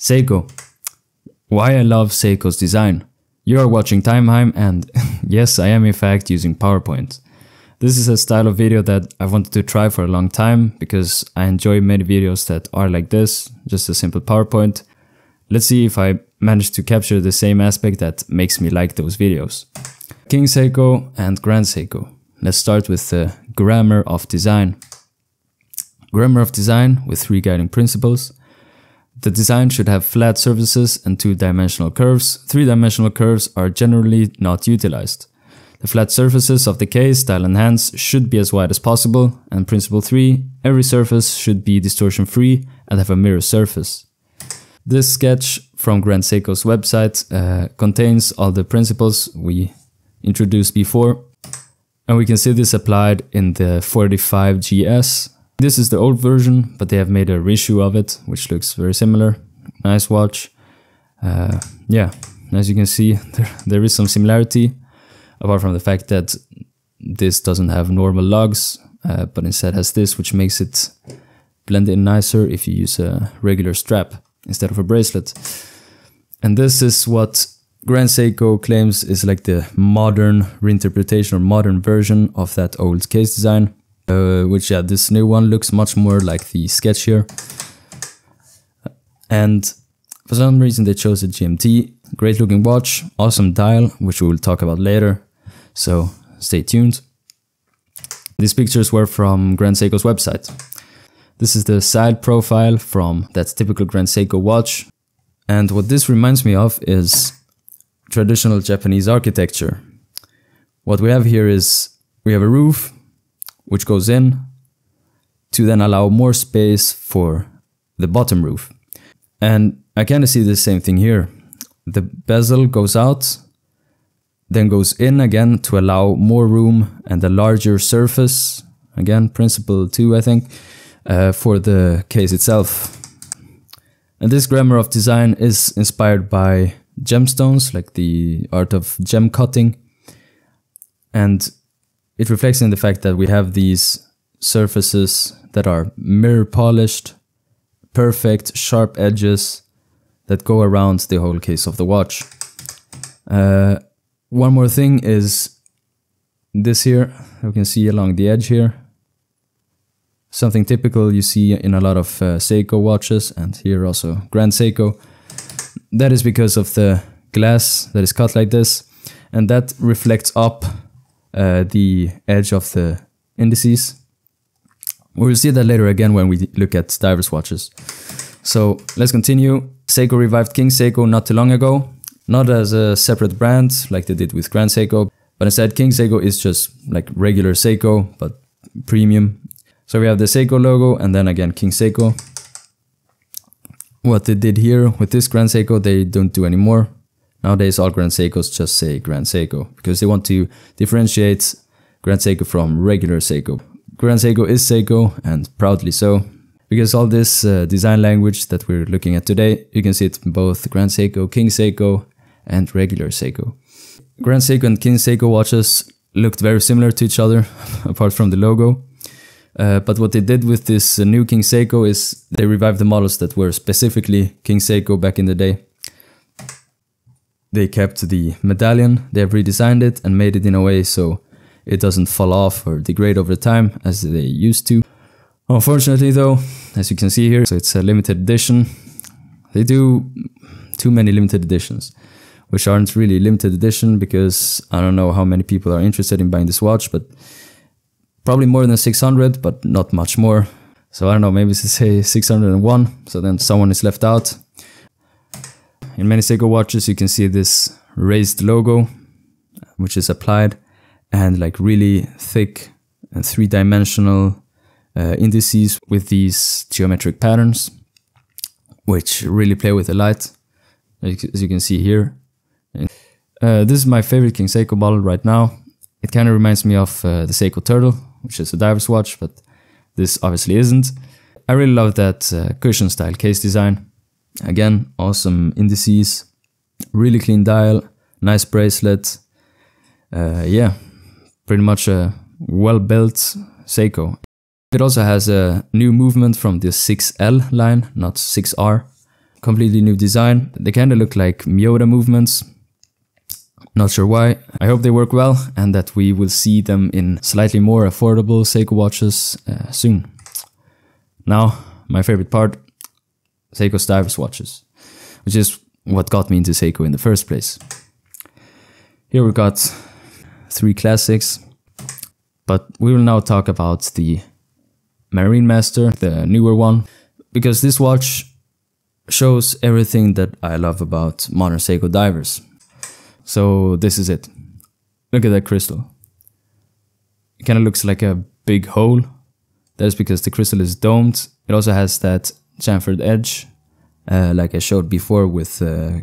Seiko. Why I love Seiko's design. You are watching Timeheim and yes, I am in fact using PowerPoint. This is a style of video that I wanted to try for a long time because I enjoy many videos that are like this, just a simple PowerPoint. Let's see if I manage to capture the same aspect that makes me like those videos. King Seiko and Grand Seiko. Let's start with the grammar of design. Grammar of design with 3 guiding principles. The design should have flat surfaces and 2-dimensional curves. 3-dimensional curves are generally not utilized. The flat surfaces of the case, style and hands should be as wide as possible. And principle 3, every surface should be distortion free and have a mirror surface. This sketch from Grand Seiko's website contains all the principles we introduced before. And we can see this applied in the 45GS. This is the old version, but they have made a reissue of it, which looks very similar. Nice watch. Yeah, as you can see, there is some similarity, apart from the fact that this doesn't have normal lugs, but instead has this, which makes it blend in nicer if you use a regular strap instead of a bracelet. And this is what Grand Seiko claims is like the modern reinterpretation or modern version of that old case design. Which, yeah, this new one looks much more like the sketch here. And for some reason they chose a GMT. Great looking watch, awesome dial, which we will talk about later. So stay tuned. These pictures were from Grand Seiko's website. This is the side profile from that typical Grand Seiko watch. And what this reminds me of is traditional Japanese architecture. What we have here is we have a roof which goes in to then allow more space for the bottom roof. And I kind of see the same thing here. The bezel goes out, then goes in again to allow more room and a larger surface. Again, principle 2, I think, for the case itself. And this grammar of design is inspired by gemstones, like the art of gem cutting. And it reflects in the fact that we have these surfaces that are mirror polished, perfect, sharp edges that go around the whole case of the watch. One more thing is this here, you can see along the edge here. Something typical you see in a lot of Seiko watches, and here also Grand Seiko. That is because of the glass that is cut like this, and that reflects up the edge of the indices. We'll see that later again when we look at divers watches. So let's continue. Seiko revived King Seiko not too long ago, not as a separate brand like they did with Grand Seiko, but instead King Seiko is just like regular Seiko but premium. So we have the Seiko logo and then again King Seiko. What they did here with this Grand Seiko they don't do anymore. Nowadays all Grand Seikos just say Grand Seiko because they want to differentiate Grand Seiko from regular Seiko. Grand Seiko is Seiko, and proudly so, because all this design language that we're looking at today, you can see it in both Grand Seiko, King Seiko and regular Seiko. Grand Seiko and King Seiko watches looked very similar to each other apart from the logo. But what they did with this new King Seiko is they revived the models that were specifically King Seiko back in the day. They kept the medallion, they have redesigned it and made it in a way so it doesn't fall off or degrade over time as they used to. Unfortunately though, as you can see here, so it's a limited edition. They do too many limited editions, which aren't really limited edition because I don't know how many people are interested in buying this watch, but probably more than 600, but not much more. So I don't know, maybe say 601, so then someone is left out. In many Seiko watches you can see this raised logo, which is applied, and like really thick and 3-dimensional indices with these geometric patterns, which really play with the light, as you can see here. This is my favorite King Seiko model right now. It kind of reminds me of the Seiko Turtle, which is a diver's watch, but this obviously isn't. I really love that cushion style case design. Again, awesome indices, really clean dial, nice bracelet. Yeah, pretty much a well-built Seiko. It also has a new movement from the 6L line, not 6R. completely new design. They kind of look like Miota movements. Not sure why. I hope they work well and that we will see them in slightly more affordable Seiko watches soon. Now, my favorite part, Seiko's divers watches, which is what got me into Seiko in the first place. Here we got 3 classics, but we will now talk about the Marinemaster, the newer one, because this watch shows everything that I love about modern Seiko divers. So this is it. Look at that crystal. It kind of looks like a big hole. That is because the crystal is domed. It also has that chamfered edge, like I showed before with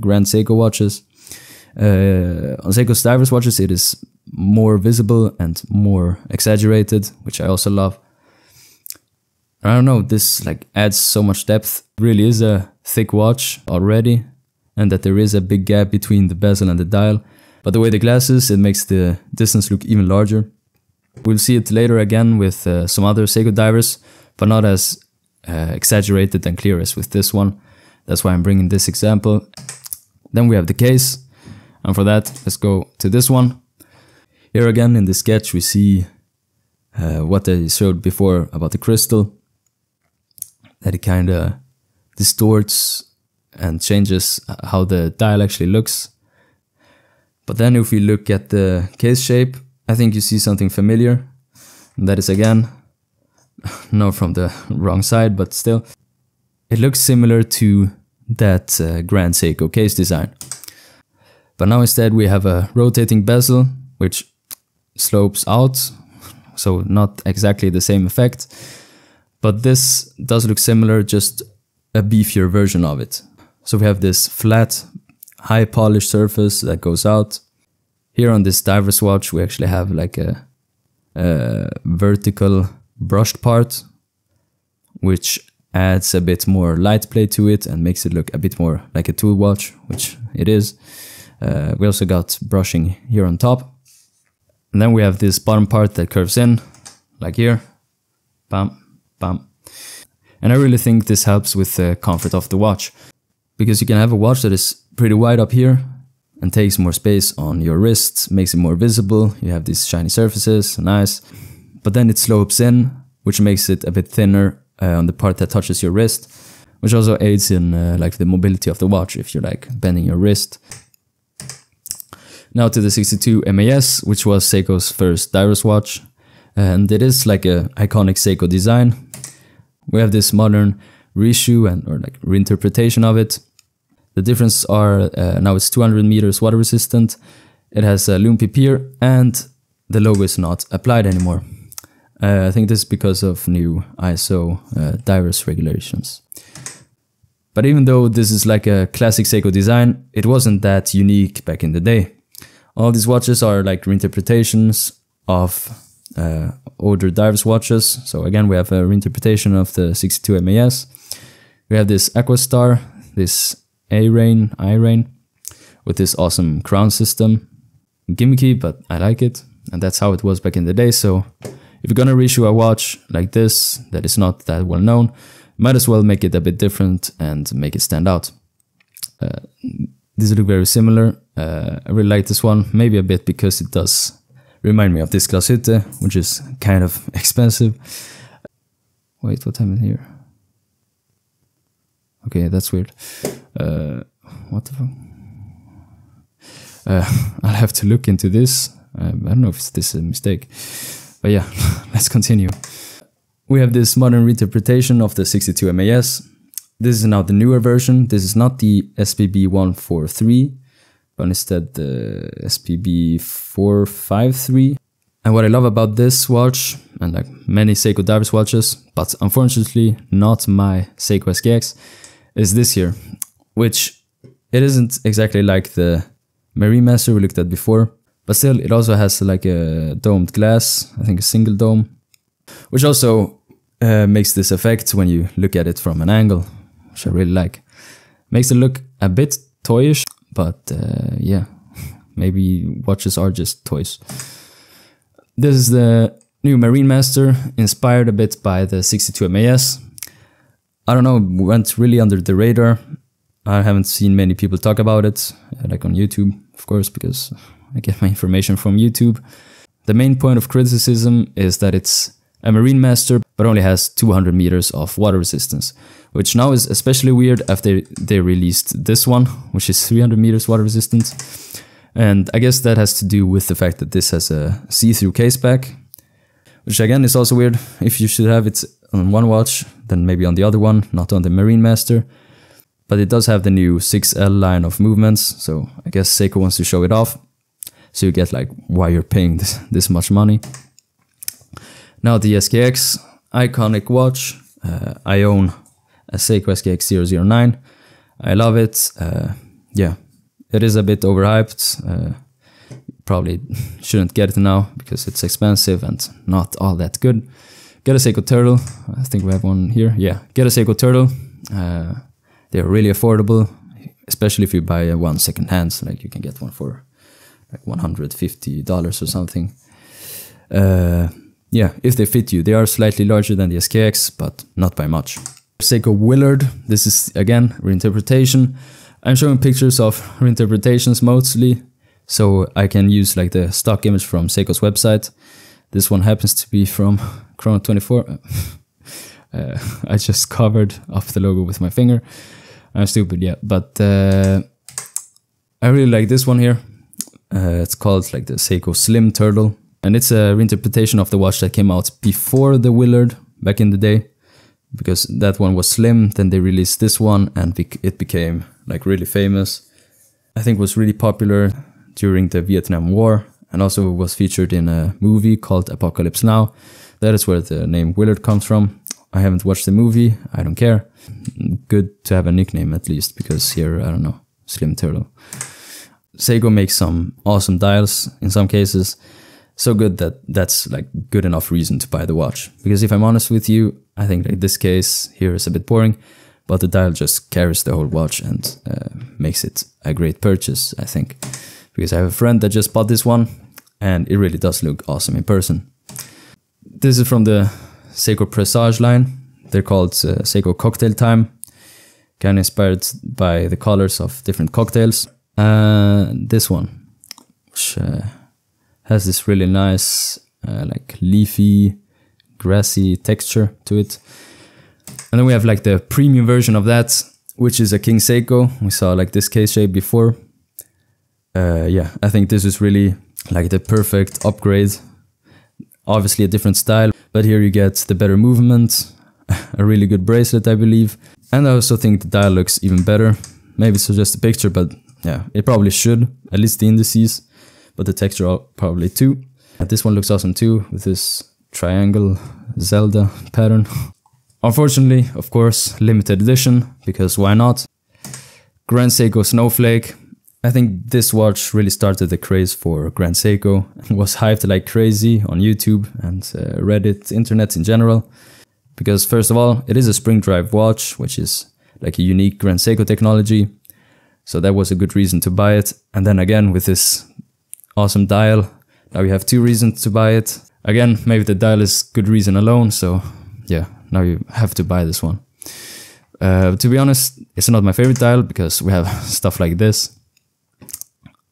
Grand Seiko watches. On Seiko's divers watches it is more visible and more exaggerated, which I also love. I don't know, this like adds so much depth. It really is a thick watch already, and that there is a big gap between the bezel and the dial. But the way the glass is, it makes the distance look even larger. We'll see it later again with some other Seiko divers, but not as exaggerated and clear as with this one. That's why I'm bringing this example. Then we have the case, and for that, let's go to this one. Here again in the sketch we see what I showed before about the crystal, that it kind of distorts and changes how the dial actually looks. But then if we look at the case shape, I think you see something familiar. And that is again, not from the wrong side, but still, it looks similar to that Grand Seiko case design. But now instead we have a rotating bezel, which slopes out, so not exactly the same effect. But this does look similar, just a beefier version of it. So we have this flat, high polished surface that goes out. Here on this diver's watch we actually have like a vertical brushed part, which adds a bit more light play to it and makes it look a bit more like a tool watch, which it is. We also got brushing here on top. And then we have this bottom part that curves in, like here. Bam, bam. And I really think this helps with the comfort of the watch, because you can have a watch that is pretty wide up here and takes more space on your wrists, makes it more visible. You have these shiny surfaces, nice. But then it slopes in, which makes it a bit thinner on the part that touches your wrist, which also aids in like the mobility of the watch if you're like bending your wrist. Now to the 62 MAS, which was Seiko's first diver's watch, and it is like a iconic Seiko design. We have this modern reissue or like reinterpretation of it. The difference are now it's 200 meters water resistant. It has a lume pipier and the logo is not applied anymore. I think this is because of new ISO divers regulations. But even though this is like a classic Seiko design, it wasn't that unique back in the day. All these watches are like reinterpretations of older divers watches. So again, we have a reinterpretation of the 62 MAS. We have this Aquastar, this I-Rain, with this awesome crown system. Gimmicky, but I like it. And that's how it was back in the day. So if you're gonna reissue a watch like this, that is not that well known, might as well make it a bit different and make it stand out. These look very similar. I really like this one, maybe a bit because it does remind me of this Glashütte, which is kind of expensive. Wait, what time is it here? Okay, that's weird. What the fuck? I'll have to look into this. I don't know if this is a mistake. But yeah, let's continue. We have this modern reinterpretation of the 62 MAS. This is now the newer version. This is not the SPB 143, but instead the SPB 453. And what I love about this watch, and like many Seiko divers watches, but unfortunately not my Seiko SKX, is this here, which it isn't exactly like the Marinemaster we looked at before, but still it also has like a domed glass, I think a single dome, which also makes this effect when you look at it from an angle, which I really like. Makes it look a bit toyish, but yeah, maybe watches are just toys. This is the new Marinemaster, inspired a bit by the 62 MAS. I don't know, went really under the radar. I haven't seen many people talk about it, like on YouTube, of course, because I get my information from YouTube. The main point of criticism is that it's a marinemaster, but only has 200 meters of water resistance, which now is especially weird after they released this one, which is 300 meters water resistance. And I guess that has to do with the fact that this has a see-through case back, which again is also weird. If you should have it on one watch, then maybe on the other one, not on the marinemaster. But it does have the new 6L line of movements, so I guess Seiko wants to show it off, so you get like why you're paying this much money. Now the SKX iconic watch. I own a Seiko SKX 009. I love it. Yeah, it is a bit overhyped. Probably shouldn't get it now because it's expensive and not all that good. Get a Seiko Turtle. I think we have one here. Yeah, get a Seiko Turtle. They're really affordable, especially if you buy one second hand. Like you can get one for like $150 or something. Yeah, if they fit you. They are slightly larger than the SKX, but not by much. Seiko Willard. This is again reinterpretation. I'm showing pictures of reinterpretations mostly, so I can use like the stock image from Seiko's website. This one happens to be from Chrono 24. I just covered up the logo with my finger. I'm stupid, yeah, but I really like this one here. It's called like the Seiko Slim Turtle, and it's a reinterpretation of the watch that came out before the Willard back in the day, because that one was slim. Then they released this one, and it became like really famous. I think it was really popular during the Vietnam War, and also was featured in a movie called Apocalypse Now. That is where the name Willard comes from. I haven't watched the movie, I don't care. Good to have a nickname at least, because here, I don't know, Slim Turtle. Seiko makes some awesome dials in some cases. So good that that's like good enough reason to buy the watch. Because if I'm honest with you, I think like this case here is a bit boring, but the dial just carries the whole watch and makes it a great purchase, I think. Because I have a friend that just bought this one, and it really does look awesome in person. This is from the Seiko Presage line. They're called Seiko Cocktail Time. Kind of inspired by the colors of different cocktails. This one, which has this really nice, like leafy, grassy texture to it. And then we have like the premium version of that, which is a King Seiko. We saw like this case shape before. Yeah, I think this is really like the perfect upgrade. Obviously a different style, but here you get the better movement, a really good bracelet, I believe. And I also think the dial looks even better. Maybe it's just a picture, but yeah, it probably should, at least the indices, but the texture probably too. And this one looks awesome too, with this triangle Zelda pattern. Unfortunately, of course, limited edition, because why not? Grand Seiko Snowflake. I think this watch really started the craze for Grand Seiko. It was hyped like crazy on YouTube and Reddit, internet in general. Because first of all, it is a spring drive watch, which is like a unique Grand Seiko technology. So that was a good reason to buy it. And then again, with this awesome dial, now we have two reasons to buy it. Again, maybe the dial is good reason alone. So yeah, now you have to buy this one. To be honest, it's not my favorite dial because we have stuff like this.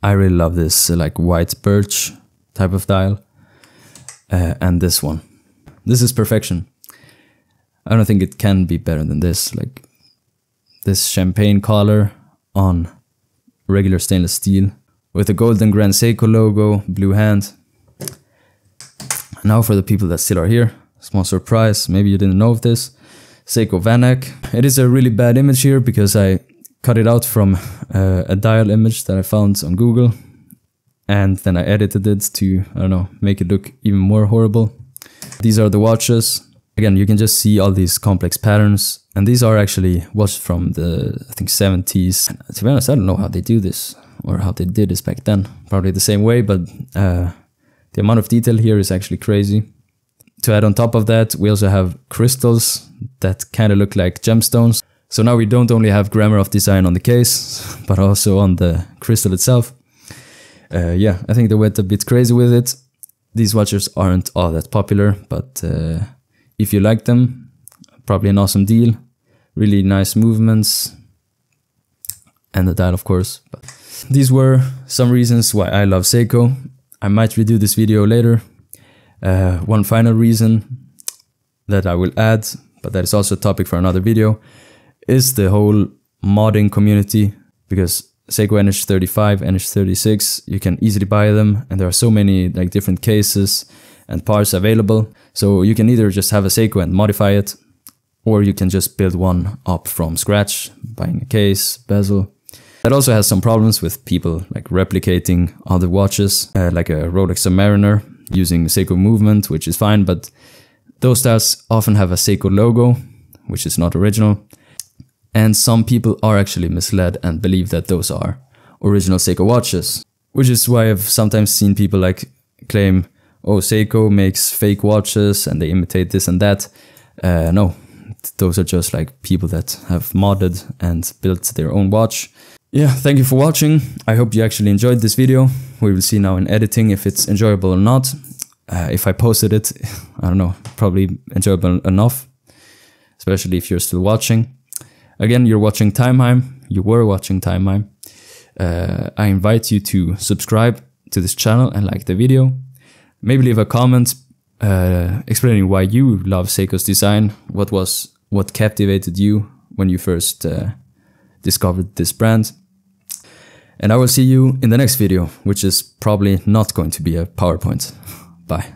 I really love this like white birch type of dial. And this one. This is perfection. I don't think it can be better than this. Like this champagne collar on regular stainless steel with the golden Grand Seiko logo, blue hand. Now for the people that still are here, small surprise, maybe you didn't know of this. Seiko Vanac. It is a really bad image here because I cut it out from a dial image that I found on Google, and then I edited it to, I don't know, make it look even more horrible. These are the watches. Again, you can just see all these complex patterns, and these are actually watches from the, I think, 70s. To be honest, I don't know how they do this, or how they did this back then. Probably the same way, but the amount of detail here is actually crazy. To add on top of that, we also have crystals that kind of look like gemstones. So now we don't only have grammar of design on the case, but also on the crystal itself. Yeah, I think they went a bit crazy with it. These watches aren't all that popular, but if you like them, probably an awesome deal. Really nice movements. and the dial, of course. But these were some reasons why I love Seiko. I might redo this video later. One final reason that I will add, but that is also a topic for another video, is the whole modding community, because Seiko NH35, NH36, you can easily buy them, and there are so many like different cases and parts available. So you can either just have a Seiko and modify it, or you can just build one up from scratch, buying a case, bezel. That also has some problems with people like replicating other watches, like a Rolex Submariner using Seiko movement, which is fine, but those styles often have a Seiko logo, which is not original. And some people are actually misled and believe that those are original Seiko watches, which is why I've sometimes seen people like claim, oh, Seiko makes fake watches and they imitate this and that. No, those are just like people that have modded and built their own watch. Yeah, thank you for watching. I hope you actually enjoyed this video. We will see now in editing if it's enjoyable or not. If I posted it, I don't know, probably enjoyable enough, especially if you're still watching. Again, you're watching Timehime. You were watching Timehime. I invite you to subscribe to this channel and like the video. Maybe leave a comment explaining why you love Seiko's design. What captivated you when you first discovered this brand. And I will see you in the next video, which is probably not going to be a PowerPoint. Bye.